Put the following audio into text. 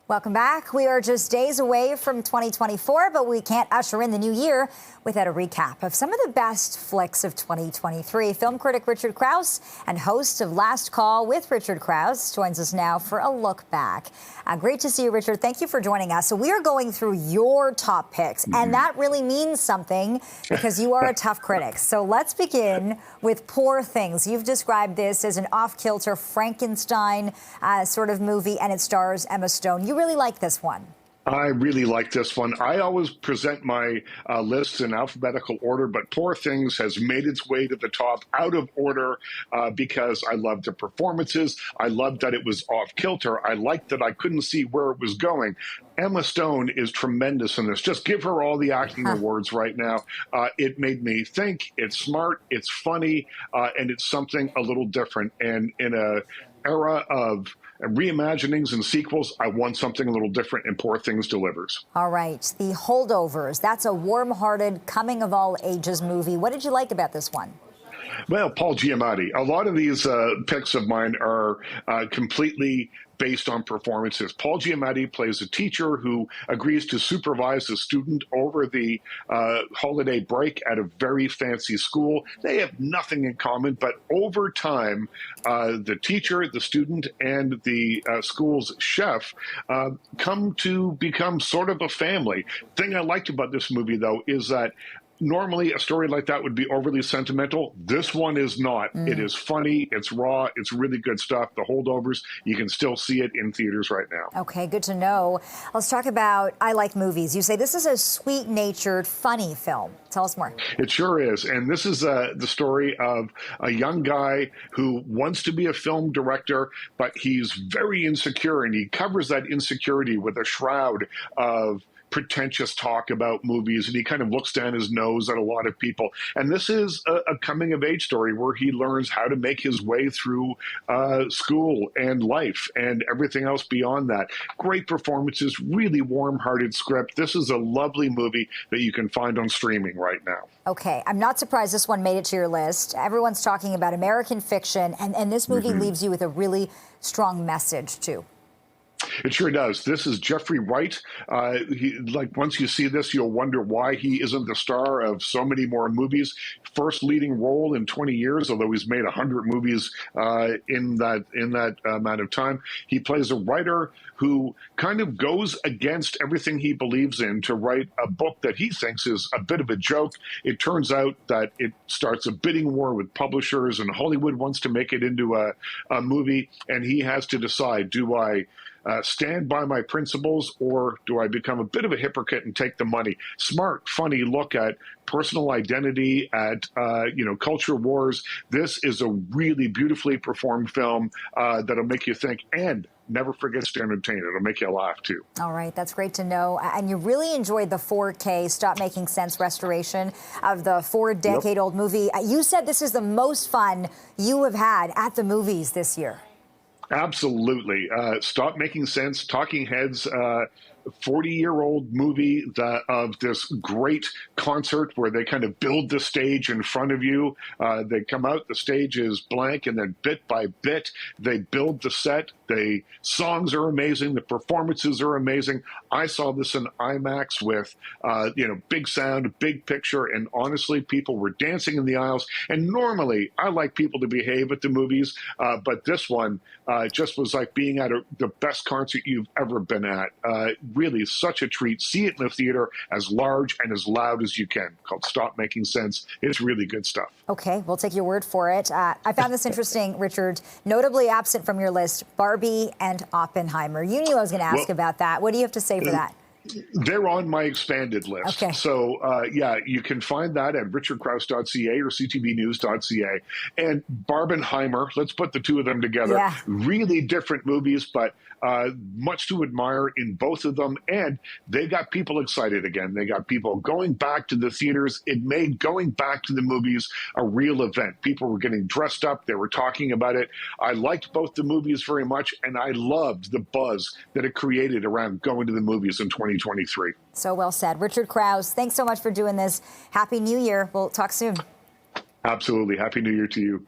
Welcome back. We are just days away from 2024, but we can't usher in the new year without a recap of some of the best flicks of 2023. Film critic Richard Crouse and host of Last Call with Richard Crouse joins us now for a look back. Great to see you, Richard. Thank you for joining us. So we are going through your top picks, and that really means something because you are a tough critic. So let's begin with Poor Things. You've described this as an off-kilter Frankenstein sort of movie, and it stars Emma Stone. You really like this one. I really like this one. I always present my lists in alphabetical order, but Poor Things has made its way to the top out of order because I loved the performances. I loved that it was off kilter. I liked that I couldn't see where it was going. Emma Stone is tremendous in this. Just give her all the acting awards right now. It made me think. It's smart, it's funny, and it's something a little different. And in a era of reimaginings and sequels, I want something a little different, and Poor Things delivers. All right. The Holdovers. That's a warm-hearted, coming-of-all-ages movie. What did you like about this one? Well, Paul Giamatti. A lot of these picks of mine are completely based on performances. Paul Giamatti plays a teacher who agrees to supervise a student over the holiday break at a very fancy school. They have nothing in common, but over time, the teacher, the student, and the school's chef come to become sort of a family. The thing I liked about this movie, though, is that normally a story like that would be overly sentimental. This one is not. It is funny. It's raw. It's really good stuff. The Holdovers, you can still see it in theaters right now. Okay, good to know. Let's talk about I Like Movies. You say this is a sweet-natured, funny film. Tell us more. It sure is. And this is the story of a young guy who wants to be a film director, but he's very insecure, and he covers that insecurity with a shroud of pretentious talk about movies, and he kind of looks down his nose at a lot of people. And this is a coming-of-age story where he learns how to make his way through school and life and everything else beyond that. Great performances, really warm-hearted script. This is a lovely movie that you can find on streaming right now. Okay, I'm not surprised this one made it to your list. Everyone's talking about American fiction, and this movie leaves you with a really strong message, too. It sure does. This is Jeffrey Wright. Once you see this, you'll wonder why he isn't the star of so many more movies. First leading role in 20 years, although he's made 100 movies in that amount of time. He plays a writer who kind of goes against everything he believes in to write a book that he thinks is a bit of a joke. It turns out that it starts a bidding war with publishers, and Hollywood wants to make it into a movie, and he has to decide, do I stand by my principles, or do I become a bit of a hypocrite and take the money? Smart, funny look at personal identity, at culture wars. This is a really beautifully performed film that'll make you think, and never forget to entertain. It'll make you laugh, too. All right. That's great to know. And you really enjoyed the 4K Stop Making Sense restoration of the 4-decade-old movie. You said this is the most fun you have had at the movies this year. Absolutely. Stop Making Sense, Talking Heads, 40-year-old movie of this great concert where they kind of build the stage in front of you. They come out, the stage is blank, and then bit by bit, they build the set. The songs are amazing. The performances are amazing. I saw this in IMAX with, big sound, big picture, and honestly, people were dancing in the aisles. And normally, I like people to behave at the movies, but this one just was like being at the best concert you've ever been at. Really such a treat. See it in the theater as large and as loud as you can. Called Stop Making Sense. It's really good stuff. Okay, we'll take your word for it. I found this interesting, Richard. Notably absent from your list, Barbie and Oppenheimer. You knew I was going to ask about that. What do you have to say for that? They're on my expanded list. Okay. So, you can find that at richardcrouse.ca or ctbnews.ca. And Barbenheimer, let's put the two of them together. Yeah. Really different movies, but much to admire in both of them. And they got people excited again. They got people going back to the theaters. It made going back to the movies a real event. People were getting dressed up. They were talking about it. I liked both the movies very much, and I loved the buzz that it created around going to the movies in 2023. So well said. Richard Crouse, thanks so much for doing this. Happy New Year. We'll talk soon. Absolutely. Happy New Year to you.